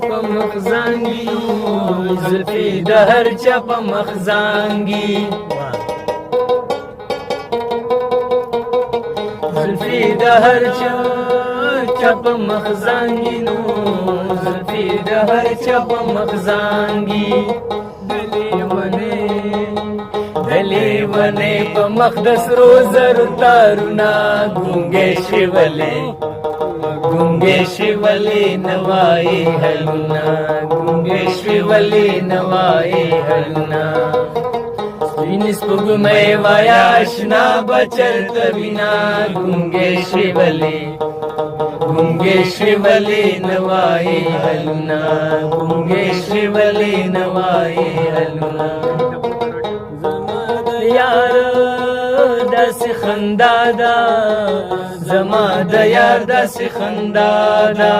په مخ زانګي زلفې د هر چا په مخ زانګي زلفې د هر چا په مخ زانګي نو زلفې د هر چا په مخ زانګي دلی ونې په مخ د سرو زرو تارونه ګونګې شوې ولې نوایې هلونه ګونګې شوې ولې نوایې هلونه سپینې سپوږمۍ وایه اشنا به چرته وینا ګونګې شوې ولې نوایې هلونه ګونګې شوې ولې نوایې هلونه یار داسې خندا ده زما د یار داسې خندا ده